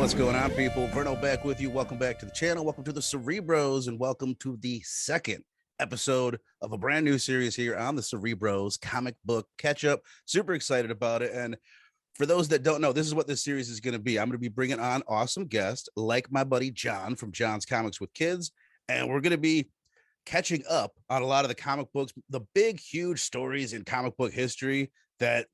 What's going on, people? Verno back with you. Welcome back to the channel. Welcome to the Cerebros, and welcome to the second episode of a brand new series here on the Cerebros comic book catch up. Super excited about it. And for those that don't know, this is what this series is going to be. I'm going to be bringing on awesome guests like my buddy John from John's Comics with Kids, and we're going to be catching up on a lot of the comic books, the big, huge stories in comic book history that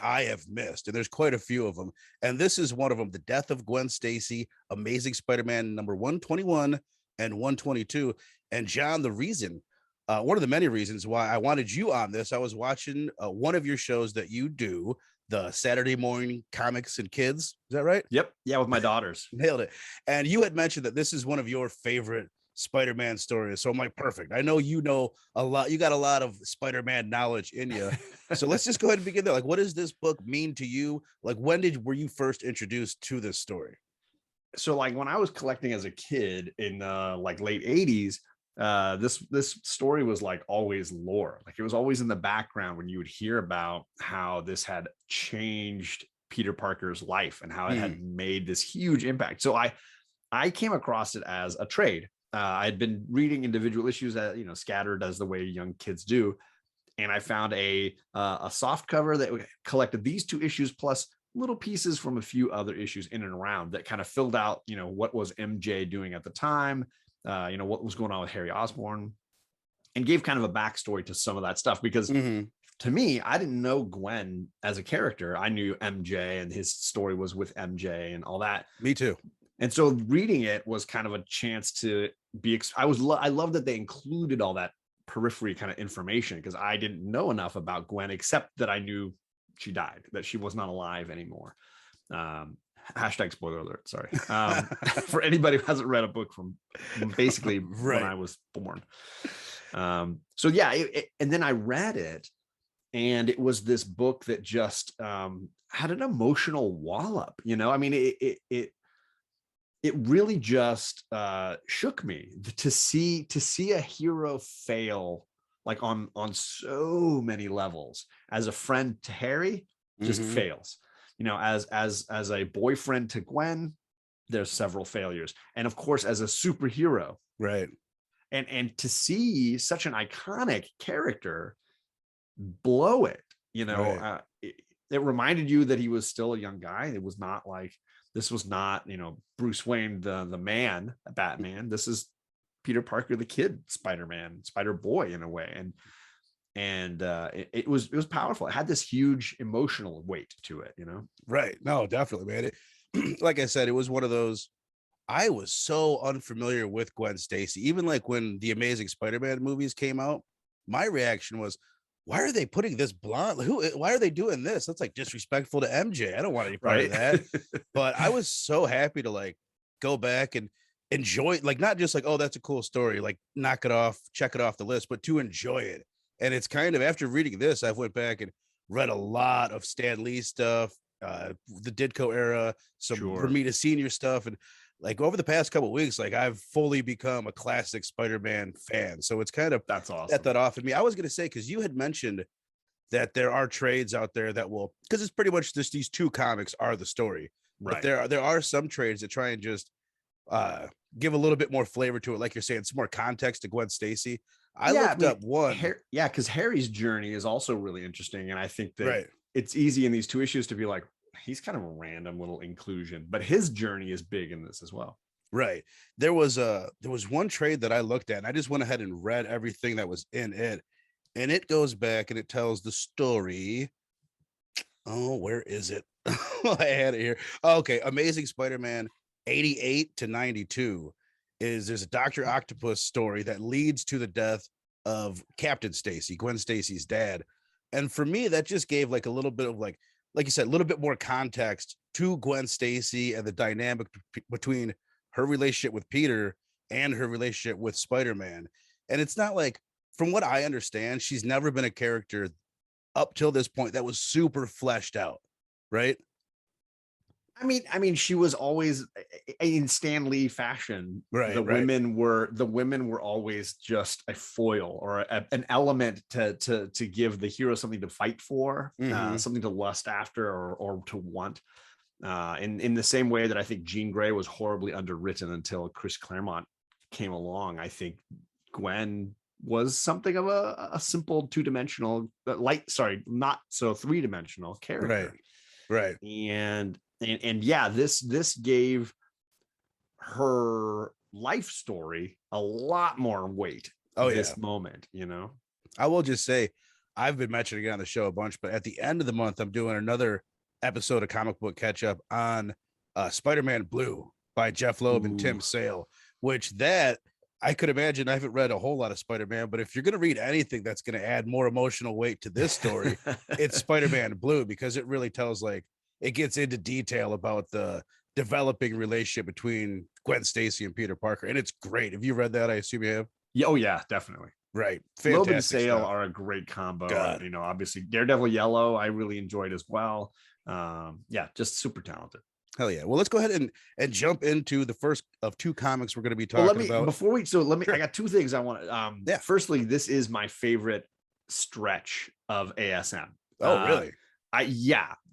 I have missed. And there's quite a few of them. And this is one of them, The Death of Gwen Stacy, Amazing Spider-Man number 121 and 122. And John, the reason, one of the many reasons why I wanted you on this, I was watching one of your shows that you do, the Saturday morning comics and kids. Is that right? Yep. Yeah. With my daughters. Nailed it. And you had mentioned that this is one of your favorite Spider-Man stories. So I'm like, perfect. I know you know a lot. You got a lot of Spider-Man knowledge in you. So let's just go ahead and begin there. Like, what does this book mean to you? Like, were you first introduced to this story? So like when I was collecting as a kid in like late 80s, this story was like always lore. Like it was always in the background when you would hear about how this had changed Peter Parker's life and how it had made this huge impact. So I came across it as a trade. I had been reading individual issues that, scattered as the way young kids do. And I found a soft cover that collected these two issues plus little pieces from a few other issues in and around that kind of filled out, what was MJ doing at the time, what was going on with Harry Osborn, and gave kind of a backstory to some of that stuff. Because to me, I didn't know Gwen as a character. I knew MJ and his story was with MJ and all that. Me too. And so reading it was kind of a chance to be, I love that they included all that periphery kind of information, because I didn't know enough about Gwen, except that I knew she died, that she was not alive anymore. Hashtag spoiler alert. Sorry. For anybody who hasn't read a book from basically when I was born. So yeah, and then I read it, and it was this book that just had an emotional wallop. I mean, it really just shook me to see a hero fail, like on so many levels. As a friend to Harry, just fails. As a boyfriend to Gwen, there's several failures, and of course as a superhero, right? And to see such an iconic character blow it, right. It reminded you that he was still a young guy. It was not like, this was not, Bruce Wayne, the man, Batman. This is Peter Parker, the kid, Spider-Man, Spider-Boy in a way. And it was powerful. It had this huge emotional weight to it, Right. No, definitely, man. Like I said, it was one of those, I was so unfamiliar with Gwen Stacy. Even like when the Amazing Spider-Man movies came out, my reaction was, why are they putting this blonde? Why are they doing this? That's like disrespectful to MJ. I don't want any part of that. But I was so happy to like go back and enjoy it. Like, not just like, oh, that's a cool story, like knock it off, check it off the list, but to enjoy it. And it's kind of, after reading this, I've went back and read a lot of Stan Lee stuff, the Ditko era, some Romita Senior stuff. And like over the past couple of weeks, like I've fully become a classic Spider-Man fan. So it's kind of, that's awesome. Set that off in me. I was going to say, because you had mentioned that there are trades out there that will, because it's pretty much just these two comics are the story. Right. But there are some trades that try and just give a little bit more flavor to it. Like you're saying, some more context to Gwen Stacy. I looked up one. Because Harry's journey is also really interesting. And I think that it's easy in these two issues to be like, he's kind of a random little inclusion, but his journey is big in this as well. Right. There was one trade that I looked at, and I just went ahead and read everything that was in it. And it goes back and it tells the story. Oh, where is it? I had it here. Okay. Amazing Spider-Man 88 to 92 there's a Dr. Octopus story that leads to the death of Captain Stacy, Gwen Stacy's dad. And for me, that just gave like a little bit of like you said, a little bit more context to Gwen Stacy and the dynamic between her relationship with Peter and her relationship with Spider-Man. And it's not like, from what I understand, she's never been a character up till this point that was super fleshed out, right? I mean, she was always in Stan Lee fashion. Right. The women were always just a foil or an element to give the hero something to fight for, something to lust after or to want. In the same way that I think Jean Grey was horribly underwritten until Chris Claremont came along. I think Gwen was something of a simple two-dimensional, not so three-dimensional character. Right. And yeah, this gave her life story a lot more weight. This moment, I will just say, I've been mentioning it on the show a bunch, but at the end of the month, I'm doing another episode of Comic Book Catch Up on Spider-Man Blue by Jeff Loeb and Tim Sale, which that I could imagine. I haven't read a whole lot of Spider-Man, but if you're going to read anything that's going to add more emotional weight to this story, it's Spider-Man Blue, because it really tells, like, it gets into detail about the developing relationship between Gwen Stacy and Peter Parker. And it's great. Have you read that? I assume you have. Yeah. Oh yeah, definitely. Right. Fantastic. Loeb and Sale are a great combo. Obviously Daredevil Yellow, I really enjoyed as well. Yeah, just super talented. Hell yeah. Well, let's go ahead and jump into the first of two comics we're going to be talking about. Before we, I got two things I want to, firstly, this is my favorite stretch of ASM. Oh, really?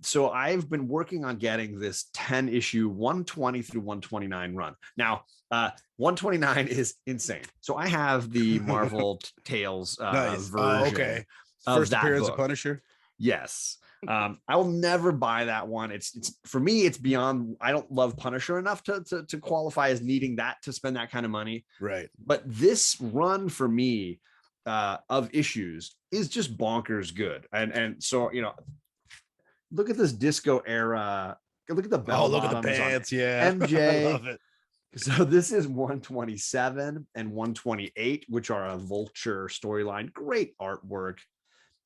So I've been working on getting this 10 issue 120 through 129 run. Now, 129 is insane. So I have the Marvel Tales nice. version. First appearance of Punisher. Yes. I will never buy that one. It's for me, it's beyond. I don't love Punisher enough to qualify as needing that to spend that kind of money. Right. But this run for me of issues is just bonkers good. And so, look at this disco era. Look at the bell. Look at the pants. Yeah. MJ. I love it. So this is 127 and 128, which are a Vulture storyline. Great artwork.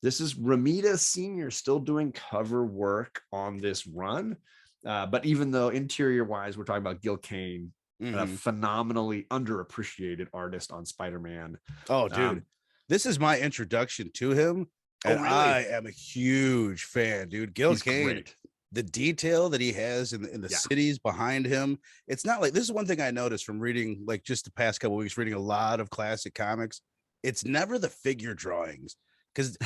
This is Romita Sr. still doing cover work on this run. But even though interior wise, we're talking about Gil Kane, a phenomenally underappreciated artist on Spider-Man. Oh, dude. This is my introduction to him. And really? I am a huge fan, dude. Gil Kane, great. The detail that he has in the cities behind him. It's not like, this is one thing I noticed from reading, like, just the past couple of weeks, reading a lot of classic comics. It's never the figure drawings. Because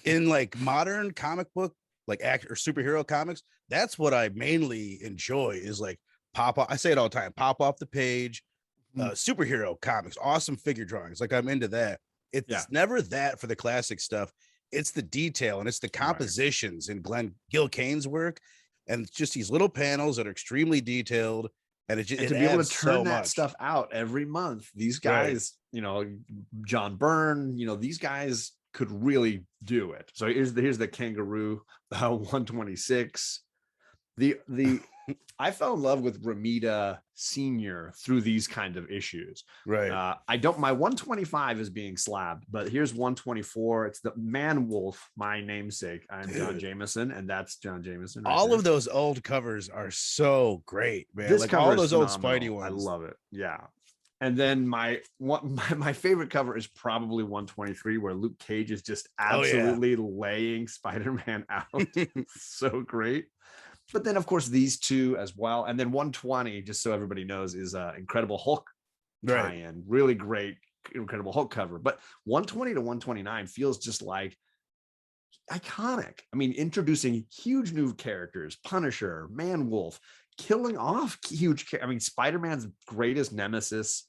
in like modern comic book, like or superhero comics, that's what I mainly enjoy is like pop off. I say it all the time, pop off the page, superhero comics, awesome figure drawings. Like I'm into that. It's never that for the classic stuff. It's the detail and it's the compositions in Gil Kane's work. And it's just these little panels that are extremely detailed. And to be able to turn that stuff out every month, these guys, John Byrne, these guys could really do it. So here's the Kangaroo 126. I fell in love with Romita Sr. through these kind of issues. Right. My 125 is being slabbed, but here's 124. It's the Man Wolf, my namesake. I'm John Jameson, and that's John Jameson. Right all there. Of those old covers are so great, man. This like all those phenomenal. Old Spidey ones. I love it. Yeah. And then my favorite cover is probably 123, where Luke Cage is just absolutely laying Spider-Man out. So great. But then, of course, these two as well. And then 120, just so everybody knows, is Incredible Hulk tie-in. Really great Incredible Hulk cover. But 120 to 129 feels just like iconic. I mean, introducing huge new characters, Punisher, Man Wolf, killing off huge. Spider-Man's greatest nemesis,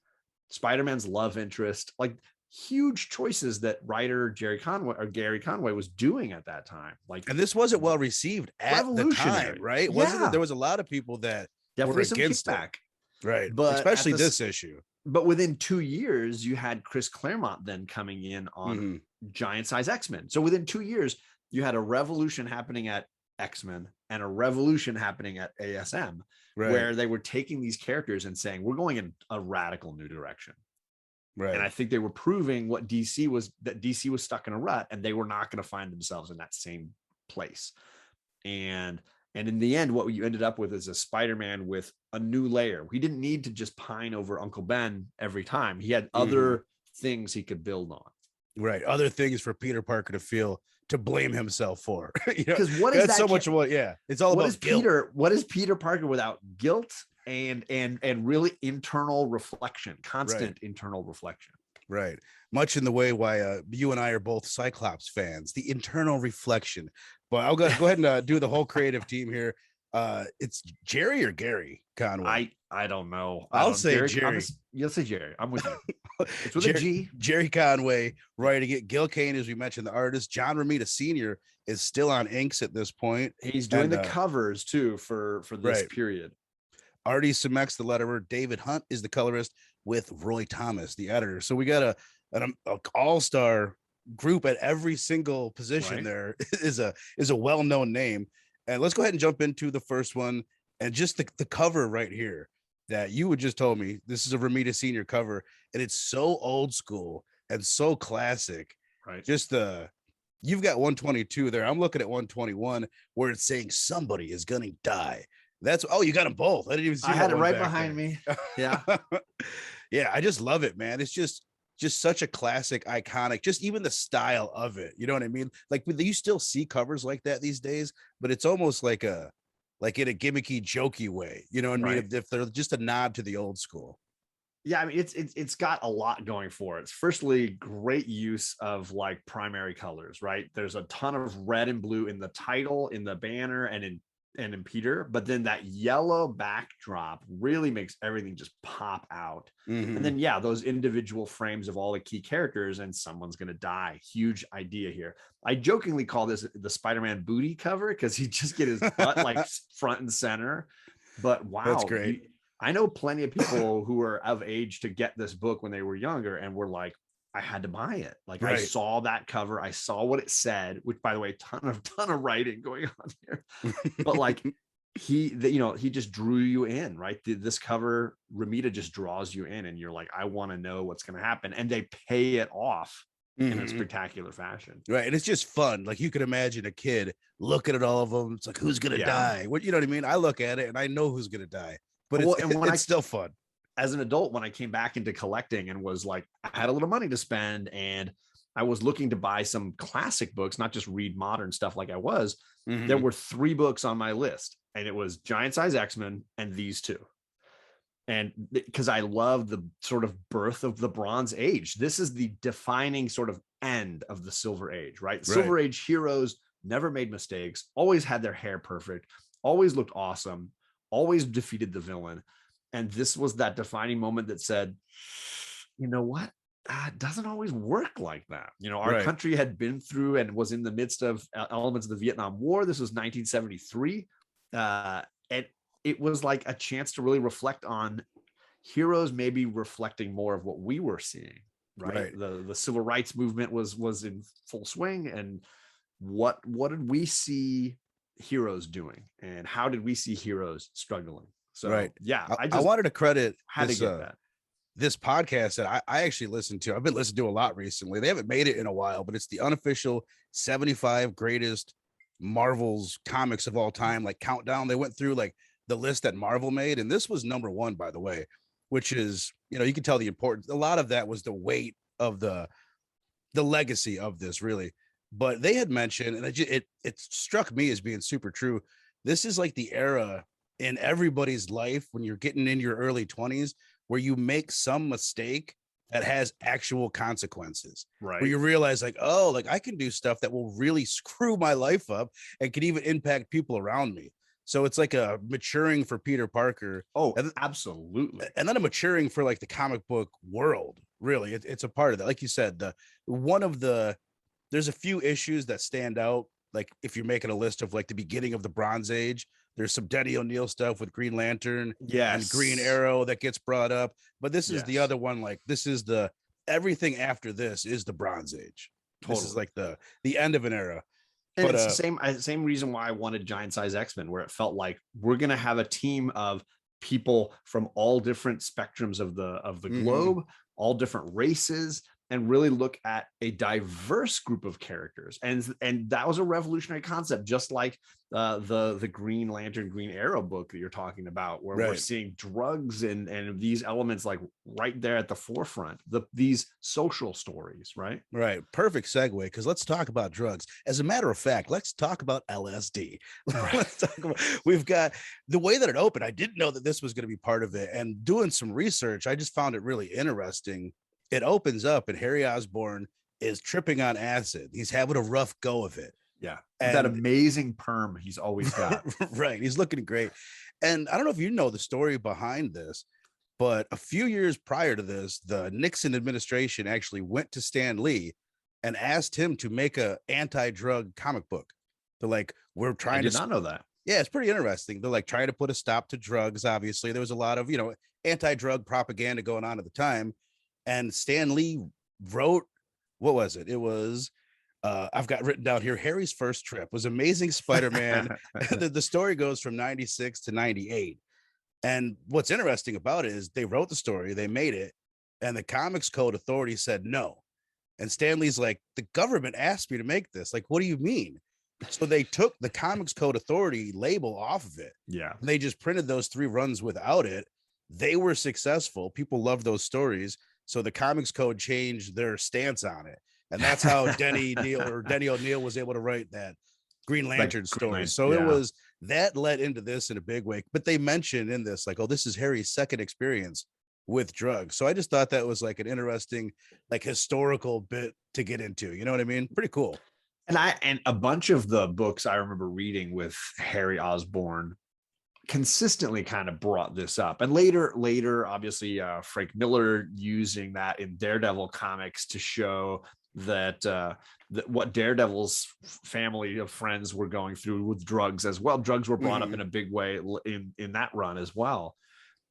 Spider-Man's love interest, like huge choices that writer Gary Conway was doing at that time. Like, and this wasn't well received at the time, right? Wasn't it? There was a lot of people that definitely were against some kickback, right? But especially this issue. But within 2 years, you had Chris Claremont then coming in on Giant Size X-Men. So within 2 years, you had a revolution happening at X-Men and a revolution happening at ASM, where they were taking these characters and saying, we're going in a radical new direction. Right. And I think they were proving that DC was stuck in a rut and they were not going to find themselves in that same place. And in the end, what you ended up with is a Spider-Man with a new layer. He didn't need to just pine over Uncle Ben every time. He had other things he could build on. Right. Other things for Peter Parker to blame himself for. Because what is that? So much what? Yeah. It's all about guilt. What is Peter Parker without guilt and really internal reflection, constant internal reflection? Right. Much in the way why you and I are both Cyclops fans, the internal reflection. But I'll go ahead and do the whole creative team here. It's Jerry or Gary Conway. I don't know. I'll say Jerry. You'll say Jerry. I'm with you. It's with Jerry, a G. Jerry Conway writing it. Gil Kane, as we mentioned, the artist. John Romita Sr. is still on inks at this point. He's doing the covers too for this period. Artie Simex, the letterer. David Hunt is the colorist, with Roy Thomas, the editor. So we got an all-star group at every single position. There is a well-known name. And let's go ahead and jump into the first one. And just the cover right here that you would just told me, this is a Romita Senior cover, and it's so old school and so classic. Right. Just you've got 122 there. I'm looking at 121 where it's saying somebody is gonna die. You got them both. I didn't even see. I had it right behind me. Yeah. Yeah, I just love it, man. It's just such a classic, iconic, just even the style of it. You know what I mean? Like, you still see covers like that these days, but it's almost like in a gimmicky, jokey way. You know what I mean? If they're just a nod to the old school. Yeah, I mean, it's got a lot going for it. Firstly, great use of like primary colors, right? There's a ton of red and blue in the title, in the banner, and in Peter, but then that yellow backdrop really makes everything just pop out. Mm-hmm. And then those individual frames of all the key characters, and someone's gonna die. Huge idea here. I jokingly call this the Spider-Man booty cover because he just get his butt like front and center. But wow, that's great. I know plenty of people who are of age to get this book when they were younger and were like, I had to buy it. Like, I saw that cover, I saw what it said, which, by the way, ton of writing going on here. But like, he just drew you in, right? This cover, Romita just draws you in, and you're like, I want to know what's going to happen, and they pay it off in a spectacular fashion, right? And it's just fun. Like, you could imagine a kid looking at all of them. It's like, who's going to die? What, you know what I mean? I look at it and I know who's going to die, but it's still fun. As an adult, when I came back into collecting and was like, I had a little money to spend, and I was looking to buy some classic books, not just read modern stuff like I was, there were 3 books on my list, and it was Giant Size X-Men and these 2. And because I love the sort of birth of the Bronze Age, this is the defining sort of end of the Silver Age, right? Silver Age heroes never made mistakes, always had their hair perfect, always looked awesome, always defeated the villain. And this was that defining moment that said, you know what? It doesn't always work like that. You know, our country had been through and was in the midst of elements of the Vietnam War. This was 1973. And it was like a chance to really reflect on heroes, maybe reflecting more of what we were seeing, right? The civil rights movement was in full swing. And what did we see heroes doing? And how did we see heroes struggling? So I wanted to credit this podcast that I actually listened to. I've been listening to a lot recently. They haven't made it in a while, but it's the unofficial 75 greatest Marvel's comics of all time, like countdown. They went through like the list that Marvel made, and this was number 1, by the way, which is, you can tell the importance. A lot of that was the weight of the legacy of this, really. But they had mentioned, and it struck me as being super true. This is like the era in everybody's life when you're getting in your early 20s where you make some mistake that has actual consequences, right? Where you realize like, oh, like I can do stuff that will really screw my life up and can even impact people around me. So it's like a maturing for Peter Parker. Oh, absolutely. And then a maturing for like the comic book world. Really, it's a part of that. Like you said, there's a few issues that stand out. Like if you're making a list of like the beginning of the Bronze Age, there's some Denny O'Neil stuff with Green Lantern and Green Arrow that gets brought up. But this is the other one. Like this is everything after this is the Bronze Age. Totally. This is like the end of an era. And but it's the same reason why I wanted Giant Size X-Men, where it felt like we're going to have a team of people from all different spectrums of the globe, all different races, and really look at a diverse group of characters. And that was a revolutionary concept, just like the Green Lantern, Green Arrow book that you're talking about, where we're seeing drugs and these elements like right there at the forefront, these social stories, right? Right. Perfect segue, because let's talk about drugs. As a matter of fact, let's talk about LSD. Let's talk about, we've got the way that it opened. I didn't know that this was going to be part of it. And doing some research, I just found it really interesting. It opens up and Harry Osborn is tripping on acid. He's having a rough go of it. Yeah. And That amazing perm he's always got. right. He's looking great. And I don't know if you know the story behind this, but a few years prior to this, the Nixon administration actually went to Stan Lee and asked him to make a anti-drug comic book. They're like, we're I trying did to not know that. yeah, it's pretty interesting. They're like trying to put a stop to drugs. Obviously, there was a lot of, anti-drug propaganda going on at the time. And Stan Lee wrote, what was it? It was, I've got written down here, Harry's first trip was Amazing Spider-Man. The story goes from 96 to 98. And what's interesting about it is they wrote the story, they made it, and the Comics Code Authority said no. And Stan Lee's like, the government asked me to make this. Like, what do you mean? So they took the Comics Code Authority label off of it. Yeah. And they just printed those 3 runs without it. They were successful. People loved those stories. So the Comics Code changed their stance on it. And that's how Denny O'Neil was able to write that Green Lantern story. So it was that led into this in a big way. But they mentioned in this, like, oh, this is Harry's second experience with drugs. So I just thought that was like an interesting, like, historical bit to get into. You know what I mean? Pretty cool. And a bunch of the books I remember reading with Harry Osborn consistently kind of brought this up. And later, obviously, Frank Miller using that in Daredevil comics to show that what Daredevil's family of friends were going through with drugs as well. Drugs were brought up in a big way in that run as well.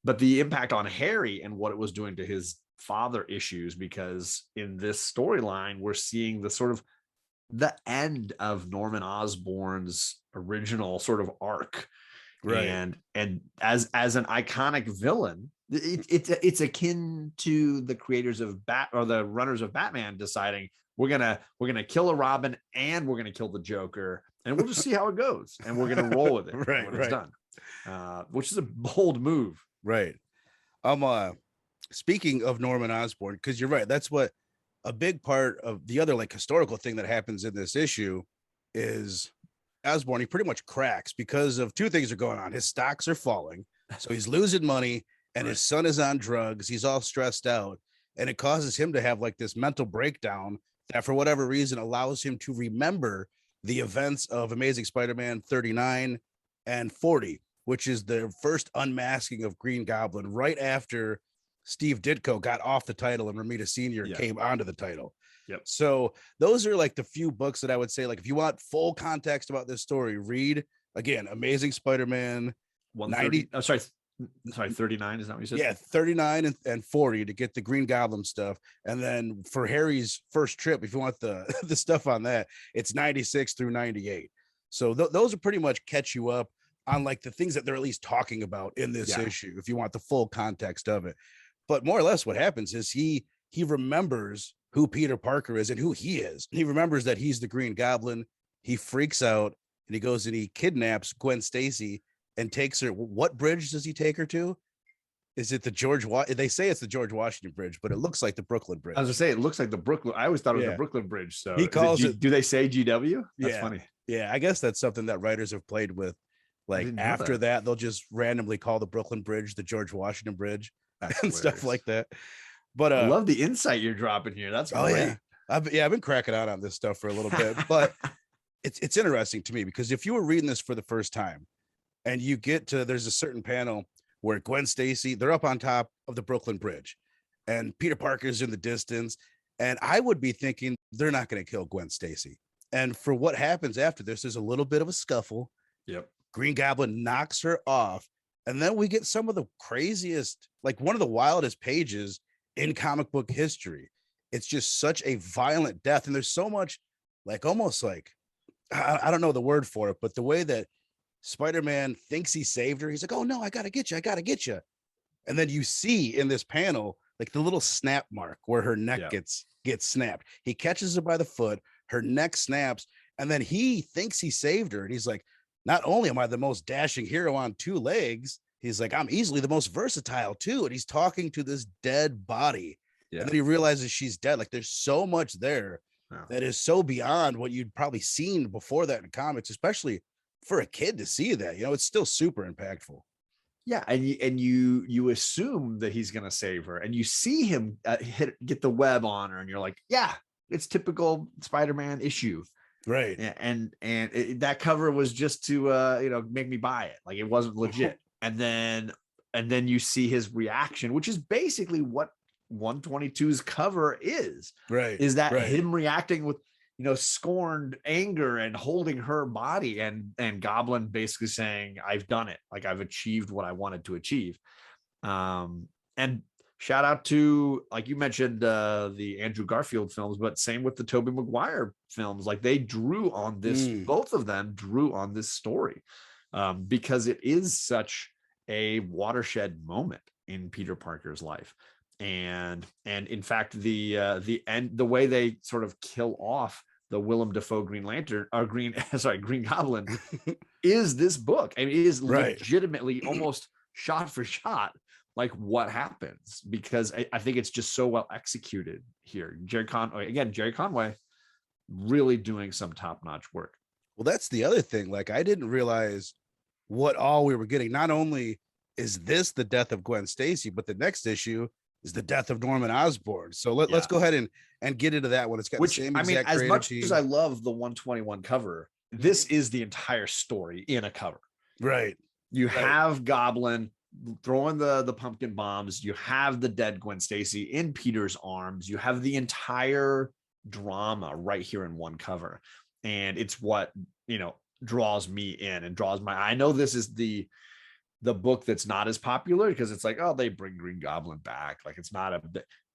But the impact on Harry and what it was doing to his father issues, because in this storyline, we're seeing the sort of the end of Norman Osborn's original sort of arc. Right. And as an iconic villain, it's akin to the creators of the runners of Batman deciding we're gonna kill a Robin and we're gonna kill the Joker, and we'll just see how it goes, and we're gonna roll with it when it's done. Which is a bold move. Right. Speaking of Norman Osborn, because you're right, that's what a big part of the other like historical thing that happens in this issue is Osborn. He pretty much cracks because of 2 things are going on. His stocks are falling, so he's losing money, and his son is on drugs. He's all stressed out, and it causes him to have like this mental breakdown that for whatever reason allows him to remember the events of Amazing Spider-Man 39 and 40, which is the first unmasking of Green Goblin right after Steve Ditko got off the title and Romita Sr. came onto the title. Yep. So those are like the few books that I would say, like, if you want full context about this story, read again Amazing Spider-Man 130. Oh, sorry, 39 is that what you said? Yeah, 39 and 40 to get the Green Goblin stuff. And then for Harry's first trip, if you want the stuff on that, it's 96 through 98. So those are pretty much catch you up on like the things that they're at least talking about in this issue, if you want the full context of it. But more or less what happens is he remembers who Peter Parker is and who he is. He remembers that he's the Green Goblin. He freaks out and he goes and he kidnaps Gwen Stacy and takes her. What bridge does he take her to? Is it the they say it's the George Washington Bridge, but it looks like the Brooklyn Bridge. I was gonna say it looks like the Brooklyn. I always thought it was the Brooklyn Bridge. So he calls it. Do they say GW? That's funny. Yeah, I guess that's something that writers have played with. Like after that, they'll just randomly call the Brooklyn Bridge the George Washington Bridge and stuff like that. But I love the insight you're dropping here. That's great. I've been cracking out on this stuff for a little bit, but it's interesting to me because if you were reading this for the first time and you get to, there's a certain panel where Gwen Stacy, they're up on top of the Brooklyn Bridge and Peter Parker's in the distance. And I would be thinking they're not going to kill Gwen Stacy. And for what happens after this, there's a little bit of a scuffle. Yep. Green Goblin knocks her off. And then we get some of the craziest, like one of the wildest pages in comic book history. It's just such a violent death. And there's so much, like, almost like, I don't know the word for it, but the way that Spider-Man thinks he saved her, he's like, oh no, I got to get you. And then you see in this panel, like the little snap mark where her neck gets snapped. He catches her by the foot, her neck snaps. And then he thinks he saved her. And he's like, not only am I the most dashing hero on 2 legs, he's like, I'm easily the most versatile too. And he's talking to this dead body. Yeah. And then he realizes she's dead. Like there's so much there that is so beyond what you'd probably seen before that in comics, especially for a kid to see that, it's still super impactful. Yeah. And you assume that he's going to save her and you see him get the web on her and you're like, yeah, it's typical Spider-Man issue. Right. That cover was just to make me buy it. Like, it wasn't legit. And then you see his reaction, which is basically what 122's cover is that him reacting with scorned anger and holding her body, and Goblin basically saying, I've done it, like I've achieved what I wanted to achieve. And shout out to, like you mentioned, the Andrew Garfield films, but same with the Tobey Maguire films. Like, they drew on this, both of them drew on this story, because it is such a watershed moment in Peter Parker's life. And in fact, the end, the way they sort of kill off the Willem Dafoe Green Goblin is this book. I mean, it is legitimately almost shot for shot like what happens, because I think it's just so well executed here. Jerry Conway really doing some top-notch work. Well, that's the other thing. Like, I didn't realize what all we were getting. Not only is this the death of Gwen Stacy, but the next issue is the death of Norman Osborn. So let's go ahead and get into that one. It's got the same exact as much team. As I love the 121 cover, this is the entire story in a cover. Right. You have Goblin throwing the pumpkin bombs. You have the dead Gwen Stacy in Peter's arms. You have the entire drama right here in one cover. And it's what, draws me in and draws I know this is the book that's not as popular, because it's like, oh, they bring Green Goblin back. Like, it's not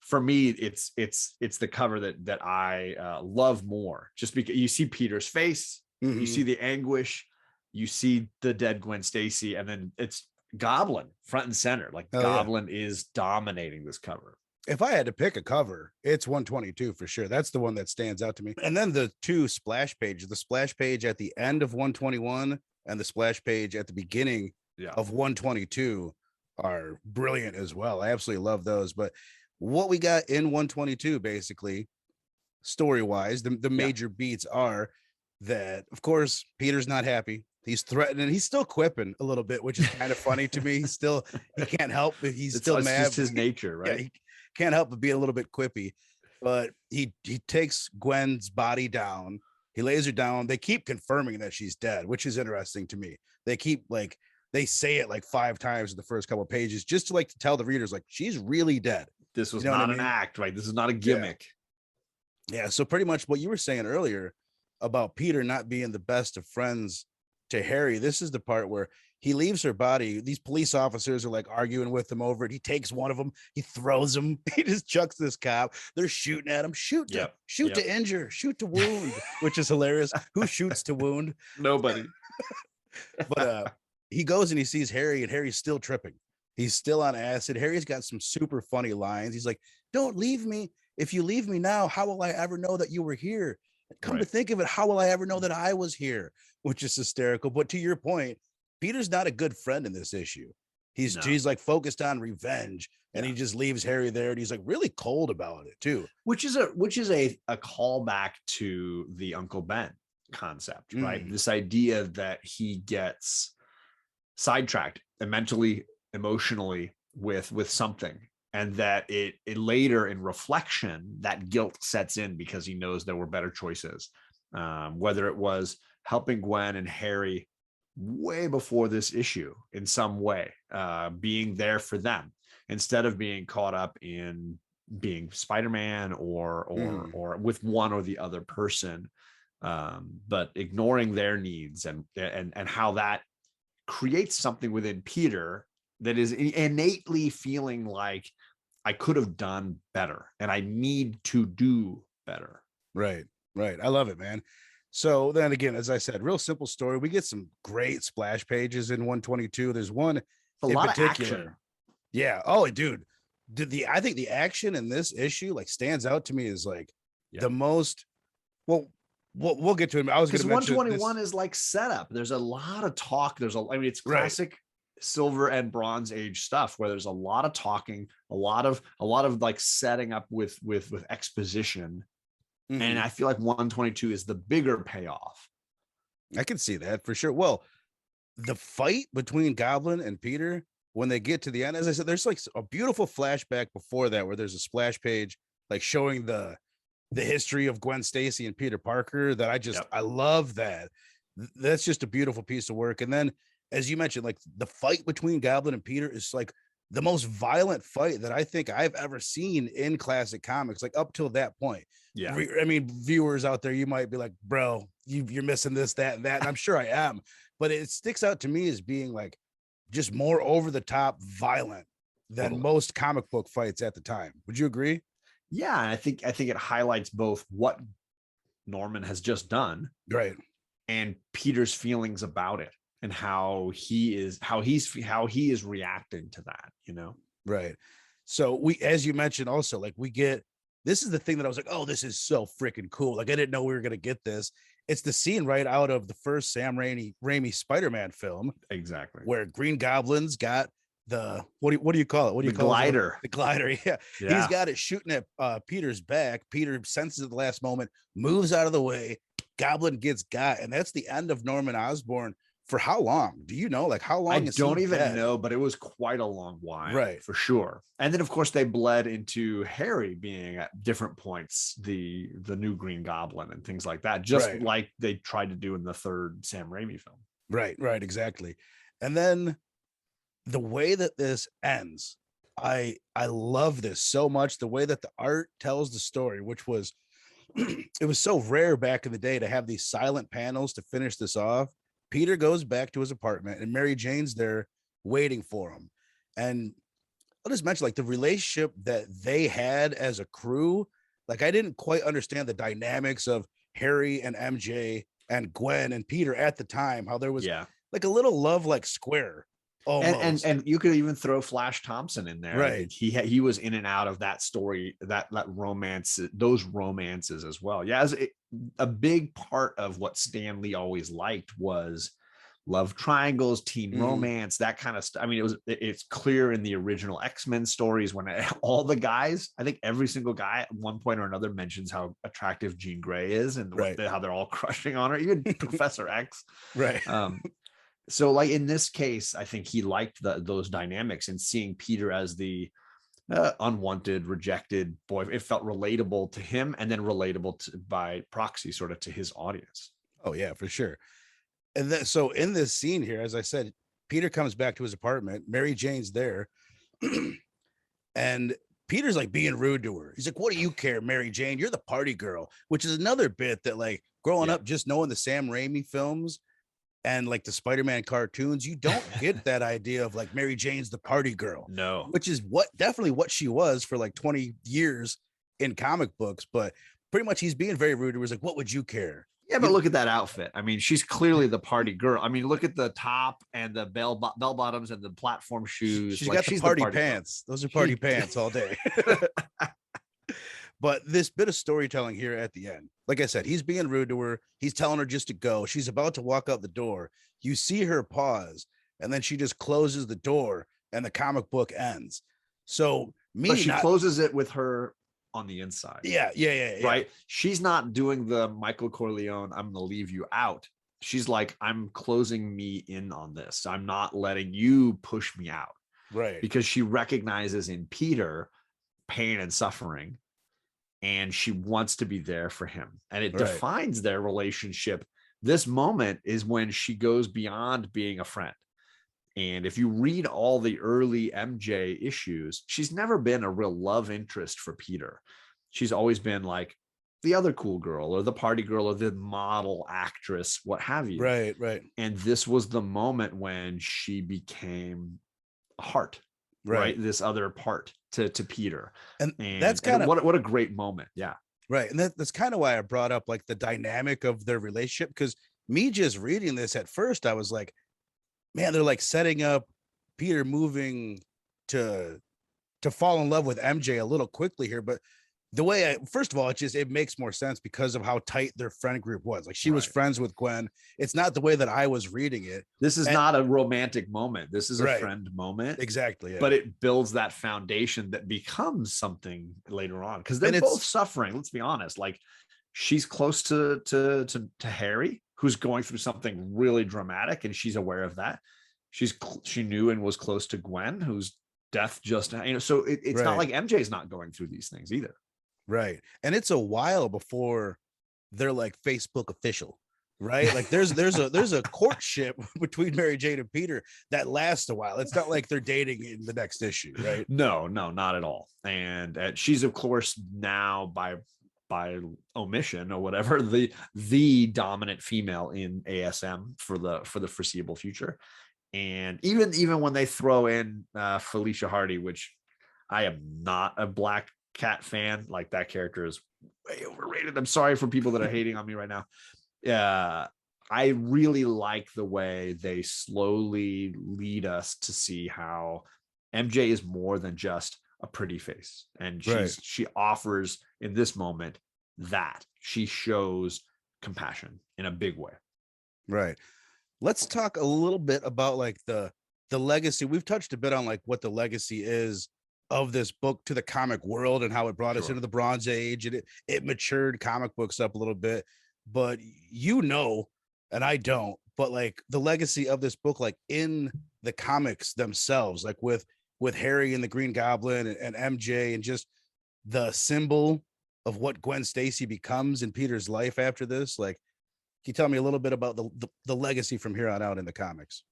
for me, it's the cover that I love more, just because you see Peter's face, you see the anguish, you see the dead Gwen Stacy, and then it's Goblin front and center. Like, Goblin is dominating this cover. If I had to pick a cover, it's 122 for sure. That's the one that stands out to me. And then the two splash pages, the splash page at the end of 121 and the splash page at the beginning of 122 are brilliant as well. I absolutely love those. But what we got in 122, basically, story-wise, the major beats are that, of course, Peter's not happy. He's threatening. He's still quipping a little bit, which is kind of funny to me. He can't help it. He's still mad. It's just his nature, right? Yeah, he can't help but be a little bit quippy. But he takes Gwen's body down. He lays her down. They keep confirming that she's dead, which is interesting to me. They keep they say it like 5 times in the first couple of pages, just to tell the readers, like, she's really dead. This was not an act, right? This is not a gimmick. Yeah. So pretty much what you were saying earlier about Peter not being the best of friends to Harry, this is the part where he leaves her body. These police officers are arguing with him over it. He takes one of them, he throws him, he just chucks this cop. They're shooting at him. Shoot to injure, shoot to wound, which is hilarious. Who shoots to wound? Nobody. But he goes and he sees Harry, and Harry's still tripping. He's still on acid. Harry's got some super funny lines. He's like, don't leave me. If you leave me now, how will I ever know that you were here? Come to think of it, how will I ever know that I was here? Which is hysterical. But to your point, Peter's not a good friend in this issue. He's focused on revenge, and he just leaves Harry there, and he's really cold about it too. Which is a callback to the Uncle Ben concept, right? This idea that he gets sidetracked and mentally, emotionally with something, and that it later in reflection, that guilt sets in because he knows there were better choices, whether it was helping Gwen and Harry way before this issue in some way, being there for them instead of being caught up in being Spider-Man or with one or the other person, but ignoring their needs and how that creates something within Peter that is innately feeling like, I could have done better and I need to do better. Right. I love it, man. So then again, as I said, real simple story. We get some great splash pages in 122. There's one in particular. Action. Yeah. Oh, dude. I think the action in this issue stands out to me as the most. Well, we'll get to it. I was going to mention 121 is setup. There's a lot of talk. It's classic Silver and Bronze Age stuff where there's a lot of talking, a lot of setting up with exposition. And I feel like 122 is the bigger payoff. I can see that for sure. Well, the fight between Goblin and Peter, when they get to the end, as I said, there's a beautiful flashback before that where there's a splash page showing the history of Gwen Stacy and Peter Parker, that Yep. I love that. That's just a beautiful piece of work. And then, as you mentioned, like the fight between Goblin and Peter is like the most violent fight that I think I've ever seen in classic comics, like up till that point. Yeah. I mean, viewers out there, you might be like, bro, you're missing this, that, and that. And I'm sure I am, but it sticks out to me as being like just more over the top violent than most comic book fights at the time. Would you agree? Yeah, and I think it highlights both what Norman has just done, right, and Peter's feelings about it, and how he is reacting to that, you know. Right. So we, as you mentioned, also like we get, this is the thing that I was like, oh, this is so freaking cool. Like I didn't know we were gonna get this. It's the scene right out of the first Sam Raimi Spider-Man film. Exactly. Where Green Goblin's got the what do you call it? What do you call glider? The glider. Yeah. He's got it shooting at Peter's back. Peter senses at the last moment, moves out of the way. Goblin gets got, and that's the end of Norman Osborn. For how long? Do you know? Like how long? I don't even know, but it was quite a long while, right? For sure. And then of course they bled into Harry being at different points the new Green Goblin and things like that, just like they tried to do in the third Sam Raimi film. Right, exactly. And then the way that this ends, I love this so much. The way that the art tells the story, which was it was so rare back in the day to have these silent panels to finish this off. Peter goes back to his apartment and Mary Jane's there waiting for him. And I'll just mention like the relationship that they had as a crew. Like I didn't quite understand the dynamics of Harry and MJ and Gwen and Peter at the time, how there was like a little love like square. And you could even throw Flash Thompson in there. Right. He was in and out of that story, that romance, those romances as well. Yeah, a big part of what Stan Lee always liked was love triangles, teen romance, that kind of stuff. I mean, it's clear in the original X-Men stories when all the guys, I think every single guy at one point or another mentions how attractive Jean Grey is and how they're all crushing on her, even Professor X. Right. So like in this case, I think he liked those dynamics, and seeing Peter as the unwanted, rejected boy, it felt relatable to him, and then relatable by proxy sort of to his audience. Oh yeah, for sure. And then so in this scene here, as I said, Peter comes back to his apartment, Mary Jane's there, and Peter's like being rude to her. He's like, what do you care, Mary Jane? You're the party girl, which is another bit that like growing up, just knowing the Sam Raimi films and like the Spider-Man cartoons, you don't get that idea of like Mary Jane's the party girl. No. Which is definitely what she was for like 20 years in comic books. But pretty much he's being very rude to her. He's like, what would you care? Yeah, but look at that outfit. I mean, she's clearly the party girl. I mean, look at the top and the bell bottoms and the platform shoes. She's got the party pants. Those are party pants all day. But this bit of storytelling here at the end, like I said, he's being rude to her. He's telling her just to go. She's about to walk out the door. You see her pause, and then she just closes the door, and the comic book ends. So she closes it with her on the inside. Yeah. Right. She's not doing the Michael Corleone, I'm going to leave you out. She's like, I'm closing me in on this. I'm not letting you push me out. Right. Because she recognizes in Peter pain and suffering, and she wants to be there for him. And it defines their relationship. This moment is when she goes beyond being a friend. And if you read all the early MJ issues, she's never been a real love interest for Peter. She's always been like the other cool girl or the party girl or the model actress, what have you. Right. And this was the moment when she became a heart, right? This other part to Peter. And that's kind of what a great moment. Yeah. Right. And that's kind of why I brought up like the dynamic of their relationship, because me just reading this at first, I was like, man, they're like setting up Peter moving to fall in love with MJ a little quickly here. But the way first of all, it makes more sense because of how tight their friend group was. Like she was friends with Gwen. It's not the way that I was reading it. This is not a romantic moment. This is a friend moment. Exactly. Yeah. But it builds that foundation that becomes something later on. Because they're both suffering. Let's be honest. Like she's close to Harry, who's going through something really dramatic, and she's aware of that. She knew and was close to Gwen, whose death just, so it's not like MJ's not going through these things either. Right. And it's a while before they're like Facebook official, right? Like there's a courtship between Mary Jane and Peter that lasts a while. It's not like they're dating in the next issue, right? No, not at all. And she's of course now by omission or whatever the dominant female in ASM for the foreseeable future. And even when they throw in Felicia Hardy, which I am not a Black Cat fan, like that character is way overrated. I'm sorry for people that are hating on me right now. I really like the way they slowly lead us to see how MJ is more than just a pretty face. And she offers in this moment that she shows compassion in a big way. Right. Let's talk a little bit about like the legacy. We've touched a bit on like what the legacy is of this book to the comic world and how it brought us into the Bronze Age, and it matured comic books up a little bit. But and I don't, but like the legacy of this book, like in the comics themselves, like with Harry and the Green Goblin and MJ, and just the symbol of what Gwen Stacy becomes in Peter's life after this. Like, can you tell me a little bit about the legacy from here on out in the comics?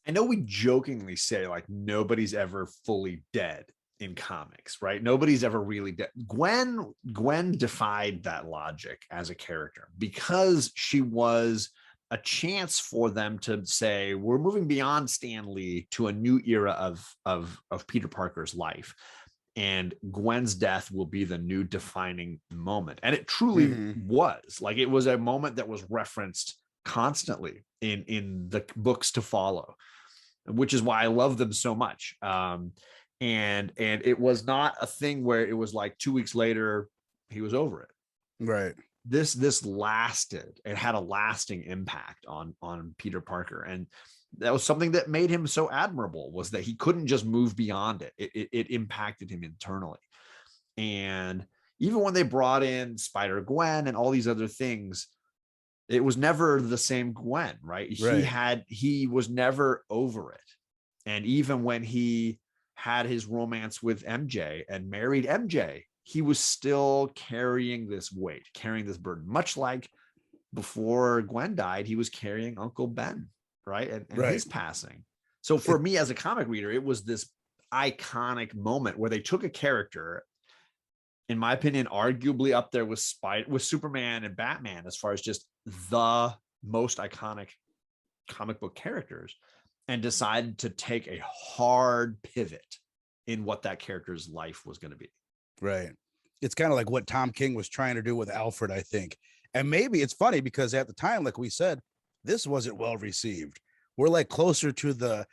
I know we jokingly say like nobody's ever fully dead in comics, right? Nobody's ever really dead. Gwen defied that logic as a character because she was a chance for them to say, we're moving beyond Stan Lee to a new era of Peter Parker's life. And Gwen's death will be the new defining moment. And it truly was. Like, it was a moment that was referenced constantly in the books to follow, which is why I love them so much. And it was not a thing where it was like 2 weeks later, he was over it. Right. This lasted. It had a lasting impact on Peter Parker. And that was something that made him so admirable, was that he couldn't just move beyond it. It impacted him internally. And even when they brought in Spider-Gwen and all these other things, it was never the same Gwen, right? He was never over it. And even when he had his romance with MJ and married MJ, he was still carrying this weight, carrying this burden, much like before Gwen died, he was carrying Uncle Ben, right? And his passing. So for me as a comic reader, it was this iconic moment where they took a character, in my opinion, arguably up there with Superman and Batman, as far as just the most iconic comic book characters, and decided to take a hard pivot in what that character's life was going to be. Right. It's kind of like what Tom King was trying to do with Alfred, I think. And maybe it's funny because at the time, like we said, this wasn't well received. We're like closer to the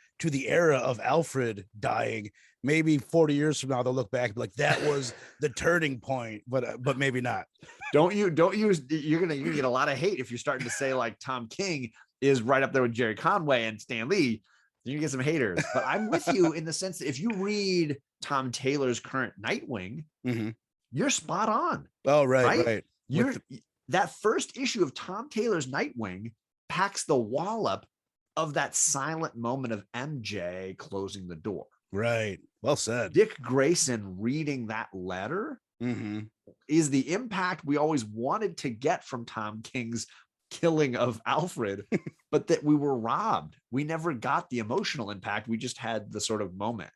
era of Alfred dying. Maybe 40 years from now, they'll look back and be like, that was the turning point, but maybe not. Don't use, you're gonna get a lot of hate if you're starting to say like Tom King is right up there with Jerry Conway and Stan Lee. You're gonna get some haters. But I'm with you in the sense that if you read Tom Taylor's current Nightwing, you're spot on. Oh, right. That first issue of Tom Taylor's Nightwing packs the wallop of that silent moment of MJ closing the door. Right. Well said. Dick Grayson reading that letter is the impact we always wanted to get from Tom King's killing of Alfred, but that we were robbed. We never got the emotional impact. We just had the sort of moment,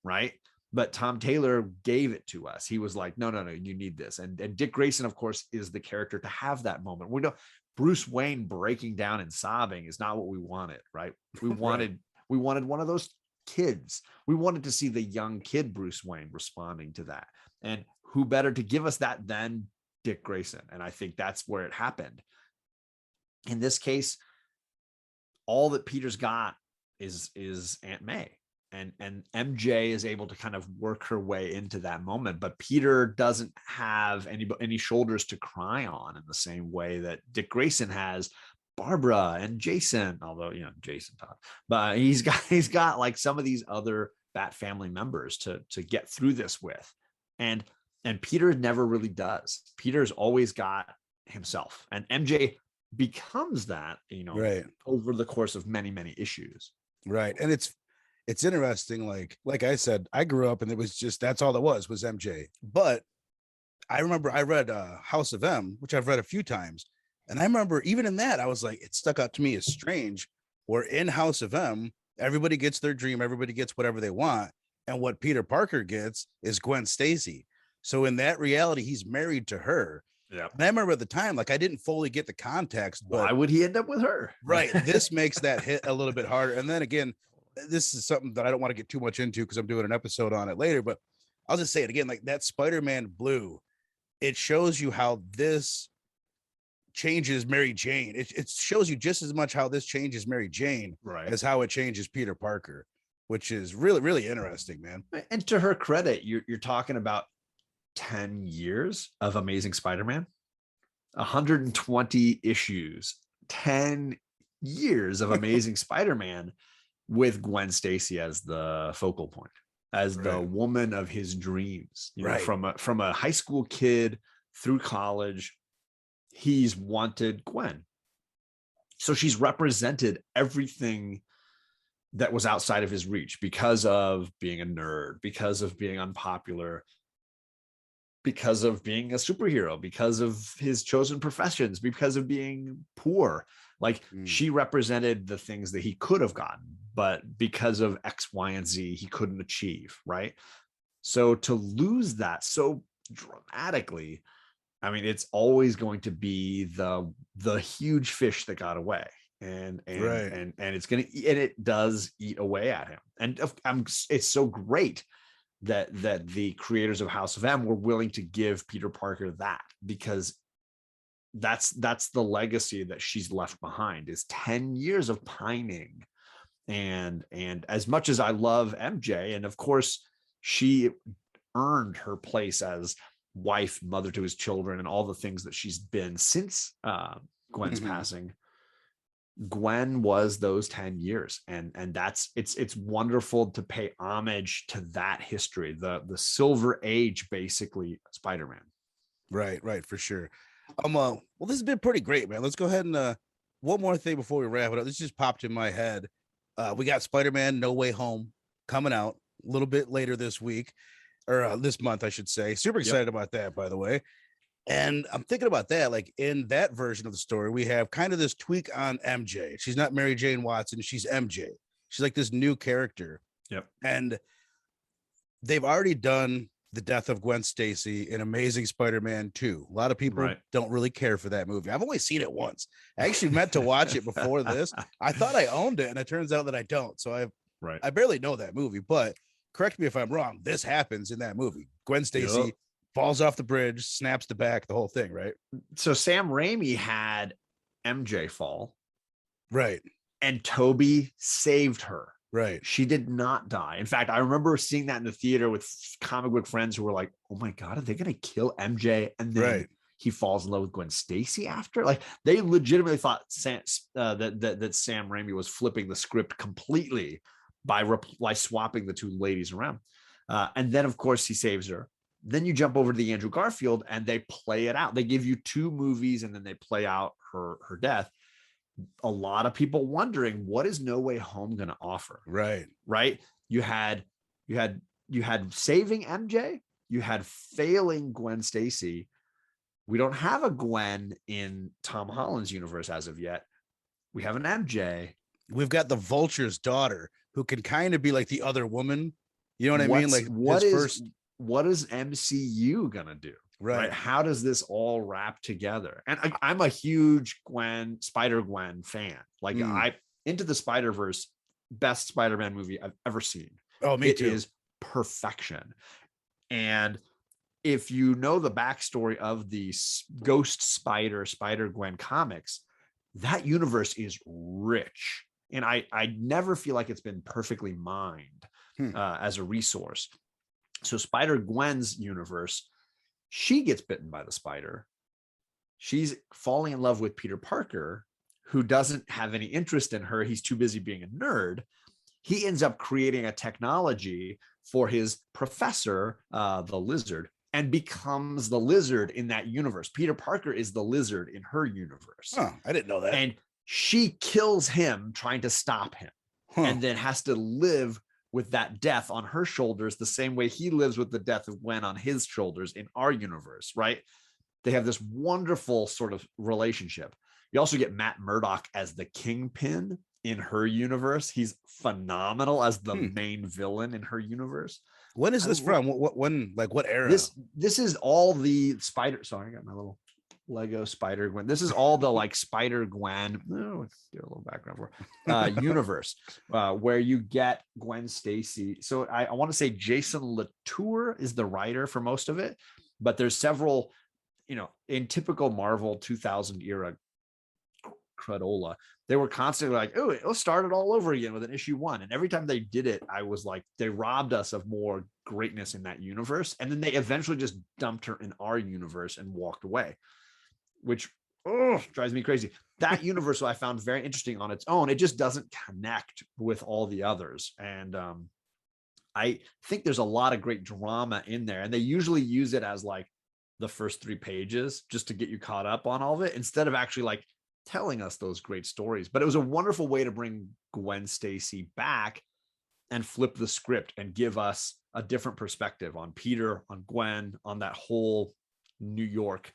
right? But Tom Taylor gave it to us. He was like, no, you need this. And Dick Grayson, of course, is the character to have that moment. We know Bruce Wayne breaking down and sobbing is not what we wanted, right? We wanted one of those kids. We wanted to see the young kid Bruce Wayne responding to that. And who better to give us that than Dick Grayson? And I think that's where it happened. In this case, all that Peter's got is Aunt May. And MJ is able to kind of work her way into that moment, but Peter doesn't have any shoulders to cry on in the same way that Dick Grayson has Barbara and Jason, although, Jason Todd, but he's got like some of these other Bat family members to get through this with. And Peter never really does. Peter's always got himself, and MJ becomes that, over the course of many, many issues. Right. And it's interesting. Like I said, I grew up and it was just, that's all it was MJ. But I remember I read House of M, which I've read a few times. And I remember even in that, I was like, it stuck out to me as strange, where in House of M, everybody gets their dream, everybody gets whatever they want. And what Peter Parker gets is Gwen Stacy. So in that reality, he's married to her. Yeah. And I remember at the time, like I didn't fully get the context, but why would he end up with her? right. This makes that hit a little bit harder. And then again, this is something that I don't want to get too much into because I'm doing an episode on it later, but I'll just say it again, like that Spider-Man blue, it shows you how this changes Mary Jane. It shows you just as much how this changes Mary Jane as how it changes Peter Parker, which is really, really interesting, man. And to her credit, you're talking about 10 years of Amazing Spider-Man, 120 issues, 10 years of Amazing Spider-Man with Gwen Stacy as the focal point, as the woman of his dreams, you know, from a high school kid through college, he's wanted Gwen. So she's represented everything that was outside of his reach because of being a nerd, because of being unpopular, because of being a superhero, because of his chosen professions, because of being poor. Like she represented the things that he could have gotten, but because of X, Y, and Z, he couldn't achieve. Right. So to lose that so dramatically, I mean, it's always going to be the huge fish that got away. And it's going to, and it does eat away at him. And it's so great that the creators of House of M were willing to give Peter Parker that, because that's the legacy that she's left behind, is 10 years of pining. And as much as I love MJ, and of course she earned her place as wife, mother to his children, and all the things that she's been since Gwen's passing, Gwen was those 10 years. And that's, it's wonderful to pay homage to that history, the silver age, basically, Spider-Man. Right, for sure. Well, this has been pretty great, man. Let's go ahead and one more thing before we wrap it up. This just popped in my head. We got Spider-Man No Way Home coming out a little bit later this week, or this month, I should say. Super excited about that, by the way. And I'm thinking about that, like in that version of the story, we have kind of this tweak on MJ. She's not Mary Jane Watson. She's MJ. She's like this new character. Yep. And they've already done the death of Gwen Stacy in Amazing Spider-Man 2. A lot of people don't really care for that movie. I've only seen it once. I actually meant to watch it before this. I thought I owned it, and it turns out that I don't. So I barely know that movie, but correct me if I'm wrong. This happens in that movie. Gwen Stacy falls off the bridge, snaps the back, the whole thing, right? So Sam Raimi had MJ fall. Right. And Toby saved her. Right. She did not die. In fact, I remember seeing that in the theater with comic book friends who were like, oh my God, are they going to kill MJ? And then he falls in love with Gwen Stacy after? Like, they legitimately thought that Sam Raimi was flipping the script completely by swapping the two ladies around. And then, of course, he saves her. Then you jump over to the Andrew Garfield and they play it out. They give you two movies and then they play out her death. A lot of people wondering, what is No Way Home going to offer? Right. You had saving MJ. You had failing Gwen Stacy. We don't have a Gwen in Tom Holland's universe as of yet. We have an MJ. We've got the Vulture's daughter, who can kind of be like the other woman. You know what I mean? Like, what is MCU gonna do? Right? How does this all wrap together? And I'm a huge Spider-Gwen fan. Like, Into the Spider-Verse, best Spider-Man movie I've ever seen. Oh, me too. It is perfection. And if you know the backstory of the Ghost Spider-Gwen comics, that universe is rich. And I never feel like it's been perfectly mined as a resource. So Spider-Gwen's universe, she gets bitten by the spider. She's falling in love with Peter Parker, who doesn't have any interest in her. He's too busy being a nerd. He ends up creating a technology for his professor, the Lizard, and becomes the Lizard in that universe. Peter Parker is the Lizard in her universe. Oh, I didn't know that. And she kills him trying to stop him, and then has to live with that death on her shoulders the same way he lives with the death of Gwen on his shoulders in our universe, right? They have this wonderful sort of relationship. You also get Matt Murdock as the Kingpin in her universe. He's phenomenal as the main villain in her universe. When is this from? When, like, what era? This is all the Spider. Sorry, I got my little Lego Spider Gwen. This is all the like Spider Gwen. Oh, get a little background for universe where you get Gwen Stacy. So I want to say Jason Latour is the writer for most of it, but there's several, you know, in typical Marvel 2000 era cradola, they were constantly like, oh, let's start it all over again with an issue 1. And every time they did it, I was like, they robbed us of more greatness in that universe. And then they eventually just dumped her in our universe and walked away, which drives me crazy. That universe I found very interesting on its own. It just doesn't connect with all the others. And I think there's a lot of great drama in there. And they usually use it as like the first 3 pages just to get you caught up on all of it, instead of actually like telling us those great stories. But it was a wonderful way to bring Gwen Stacy back and flip the script and give us a different perspective on Peter, on Gwen, on that whole New York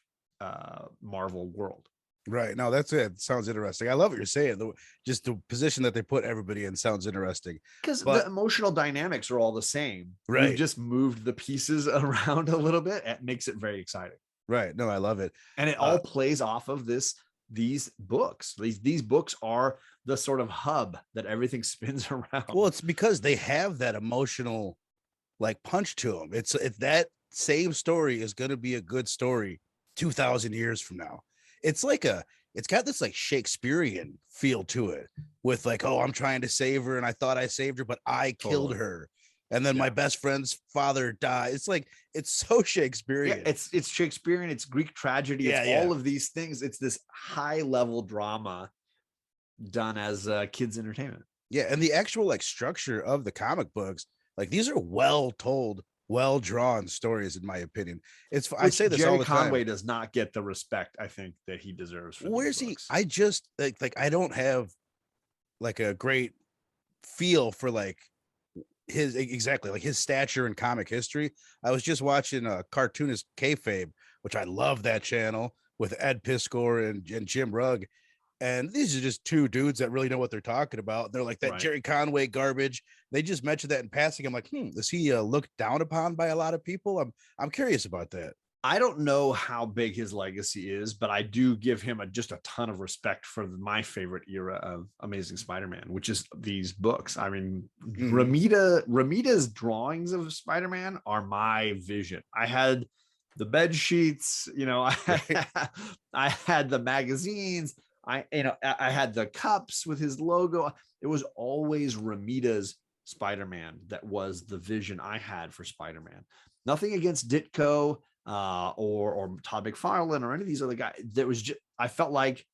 Marvel world. Right. No, that's it. Sounds interesting. I love what you're saying. Just the position that they put everybody in sounds interesting. Because the emotional dynamics are all the same. Right. We've just moved the pieces around a little bit. It makes it very exciting. Right. No, I love it. And it all plays off of these books. These books are the sort of hub that everything spins around. Well, it's because they have that emotional like punch to them. It's if that same story is going to be a good story 2,000 years from now. It's got this like Shakespearean feel to it, with like, oh, I'm trying to save her and I thought I saved her, but I killed her. And then my best friend's father died. It's like, it's so Shakespearean. Yeah, it's Shakespearean. It's Greek tragedy. It's all of these things. It's this high level drama done as kids entertainment. Yeah. And the actual like structure of the comic books, like these are well told, well drawn stories, in my opinion. I say this Jerry all the time. Conway does not get the respect I think that he deserves. Where's he? I just like I don't have like a great feel for like his stature in comic history. I was just watching Cartoonist Kayfabe, which I love that channel, with Ed Piskor and Jim Rugg. And these are just 2 dudes that really know what they're talking about. They're like that Jerry Conway garbage. They just mentioned that in passing. I'm like, is he looked down upon by a lot of people? I'm curious about that. I don't know how big his legacy is, but I do give him just a ton of respect for my favorite era of Amazing Spider-Man, which is these books. I mean, Ramita's drawings of Spider-Man are my vision. I had the bed sheets, you know, I had the magazines, I had the cups with his logo. It was always Ramita's Spider-Man that was the vision I had for Spider-Man. Nothing against Ditko or Todd McFarlane or any of these other guys. There was just, I felt like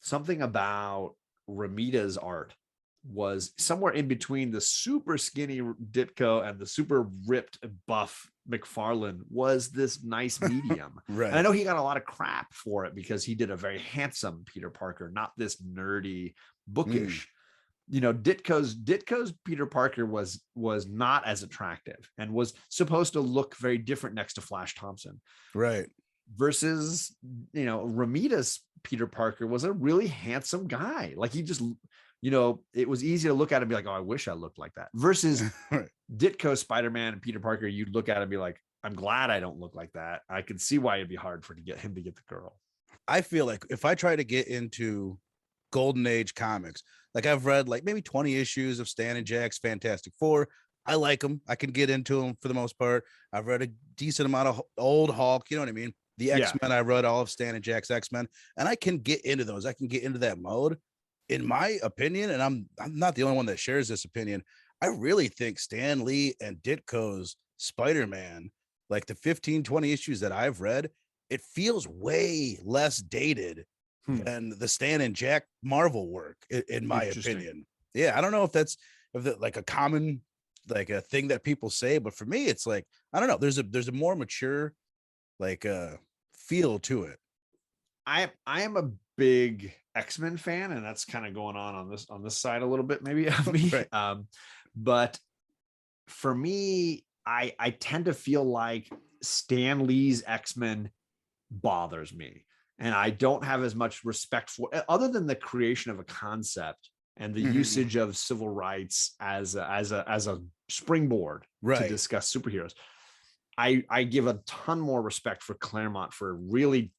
something about Ramita's art was somewhere in between the super skinny Ditko and the super ripped buff McFarlane, was this nice medium. Right. And I know he got a lot of crap for it because he did a very handsome Peter Parker, not this nerdy, bookish. You know, Ditko's Peter Parker was not as attractive and was supposed to look very different next to Flash Thompson. Right. Versus, you know, Ramita's Peter Parker was a really handsome guy. Like he just, you know, it was easy to look at and be like, oh, I wish I looked like that. Versus Ditko Spider-Man and Peter Parker, you'd look at it and be like, I'm glad I don't look like that. I could see why it'd be hard to get him to get the girl. I feel like if I try to get into Golden Age comics, like I've read like maybe 20 issues of Stan and Jack's Fantastic Four. I like them. I can get into them for the most part. I've read a decent amount of old Hulk. You know what I mean? The X-Men, I read all of Stan and Jack's X-Men, and I can get into those. I can get into that mode. In my opinion, and I'm not the only one that shares this opinion, I really think Stan Lee and Ditko's Spider-Man, like the 15, 20 issues that I've read, it feels way less dated than the Stan and Jack Marvel work, in my opinion. Yeah, I don't know if that's like a common, like a thing that people say, but for me, it's like, I don't know. There's a more mature, like feel to it. I am a big X-Men fan, and that's kind of going on this side a little bit maybe of me. Right. But for me, I tend to feel like Stan Lee's X-Men bothers me. And I don't have as much respect for, other than the creation of a concept and the usage of civil rights as a springboard to discuss superheroes. I give a ton more respect for Claremont for really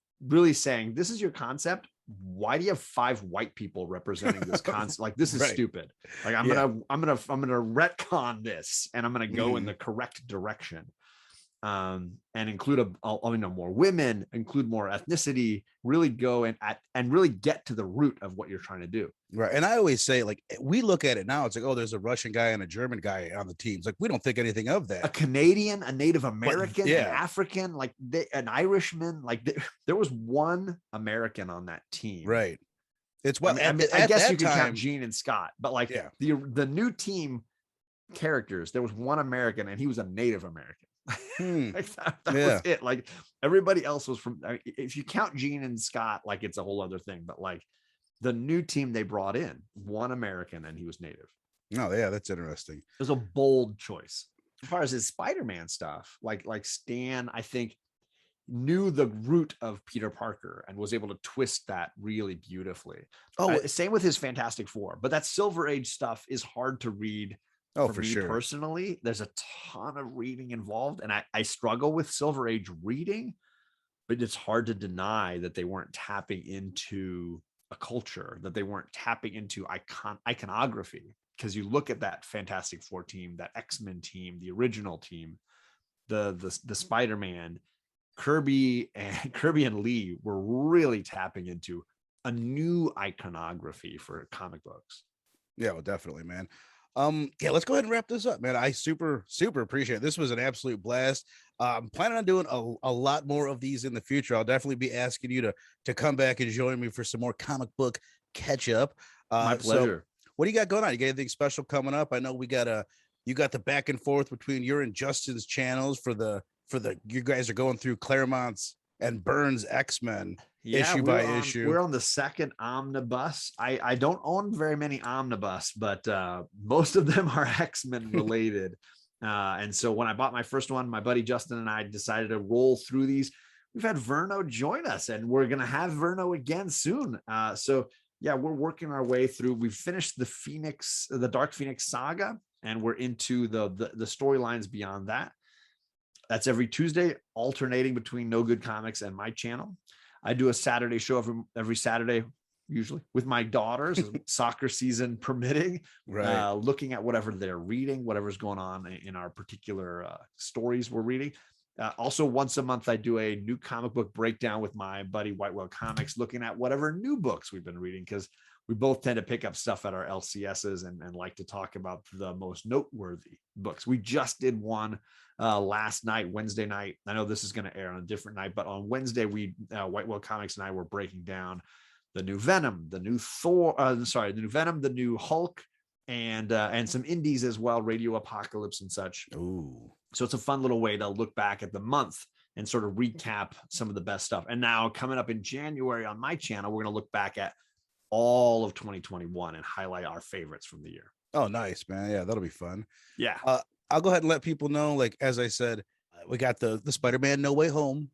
saying, this is your concept. Why do you have 5 white people representing this concept? Like, this is stupid. Like, I'm gonna retcon this, and I'm gonna go in the correct direction. And include more women, include more ethnicity, really go and really get to the root of what you're trying to do. Right. And I always say, like, we look at it now, it's like, oh, there's a Russian guy and a German guy on the teams. Like, we don't think anything of that. A Canadian, a Native American, an African, like an Irishman, like there was one American on that team. Right. It's what I guess you can count Gene and Scott, but like the new team characters, there was one American and he was a Native American. Like that was it. Like, everybody else was from, if you count Gene and Scott, like, it's a whole other thing, but like the new team they brought in, one American and he was Native. Oh yeah, that's interesting. It was a bold choice. As far as his Spider-Man stuff, like Stan, I think, knew the root of Peter Parker and was able to twist that really beautifully. Same with his Fantastic Four, but that Silver Age stuff is hard to read. For me sure. Personally, there's a ton of reading involved, and I struggle with Silver Age reading, but it's hard to deny that they weren't tapping into a culture, that they weren't tapping into iconography. Because you look at that Fantastic Four team, that X-Men team, the original team, the Spider-Man, Kirby and Lee were really tapping into a new iconography for comic books. Yeah, well, definitely, man. Let's go ahead and wrap this up, man. I super appreciate it. This was an absolute blast. I'm planning on doing a lot more of these in the future. I'll definitely be asking you to come back and join me for some more comic book catch up. My pleasure. So what do you got going on? You got anything special coming up? I know you got the back and forth between your and Justin's channels for the you guys are going through Claremont's and Burns X-Men issue by issue. We're on the second omnibus. I don't own very many omnibus, but most of them are X-Men related. And so when I bought my first one, my buddy Justin and I decided to roll through these. We've had Verno join us, and we're going to have Verno again soon. So we're working our way through. We've finished the Dark Phoenix saga, and we're into the storylines beyond that. That's every Tuesday, alternating between No Good Comics and my channel. I do a Saturday show every Saturday, usually with my daughters, soccer season permitting, looking at whatever they're reading, whatever's going on in our particular stories we're reading. Also, once a month, I do a new comic book breakdown with my buddy Whitewell Comics, looking at whatever new books we've been reading, because we both tend to pick up stuff at our LCSs and like to talk about the most noteworthy books. We just did one last night, Wednesday night. I know this is going to air on a different night, but on Wednesday, Whitewell Comics and I were breaking down the new Venom, the new Venom, the new Hulk, and some indies as well, Radio Apocalypse and such. Ooh. So it's a fun little way to look back at the month and sort of recap some of the best stuff. And now coming up in January on my channel, we're going to look back at all of 2021 and highlight our favorites from the year. Oh, nice, man. Yeah, that'll be fun. Yeah. I'll go ahead and let people know, like, as I said, we got the Spider-Man No Way Home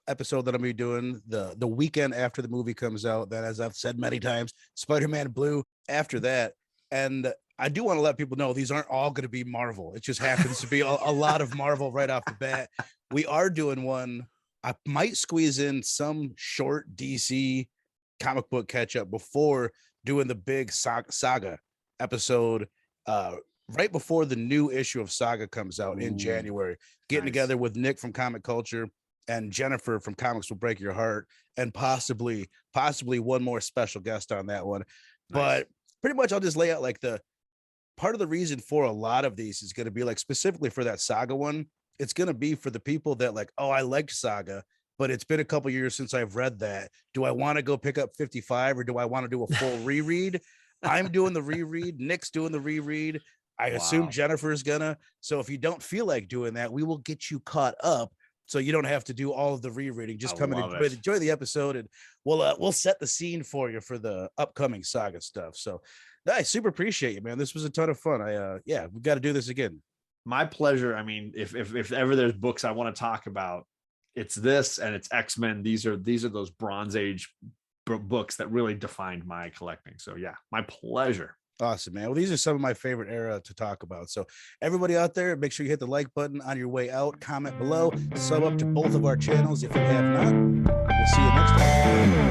episode that I'm going to be doing the weekend after the movie comes out. Then, as I've said many times, Spider-Man Blue after that. And I do want to let people know these aren't all going to be Marvel. It just happens to be a lot of Marvel right off the bat. We are doing one. I might squeeze in some short DC comic book catch up before doing the big Saga episode right before the new issue of Saga comes out in January. Getting together with Nick from Comic Culture and Jennifer from Comics Will Break Your Heart, and possibly one more special guest on that one. But pretty much I'll just lay out like the part of the reason for a lot of these is going to be like specifically for that Saga one. It's going to be for the people that like, oh, I liked Saga, but it's been a couple years since I've read that. Do I want to go pick up 55 or do I want to do a full reread? I'm doing the reread. Nick's doing the reread. I assume Jennifer's gonna. So if you don't feel like doing that, we will get you caught up so you don't have to do all of the rereading. Just come and enjoy the episode, and we'll set the scene for you for the upcoming Saga stuff. So I super appreciate you, man. This was a ton of fun. We got to do this again. My pleasure. I mean, if ever there's books I want to talk about, it's this and it's X-Men. These are those Bronze Age books that really defined my collecting. So yeah, my pleasure. Awesome, man. Well, these are some of my favorite era to talk about. So everybody out there, make sure you hit the like button on your way out, comment below, sub up to both of our channels if you have not. We'll see you next time.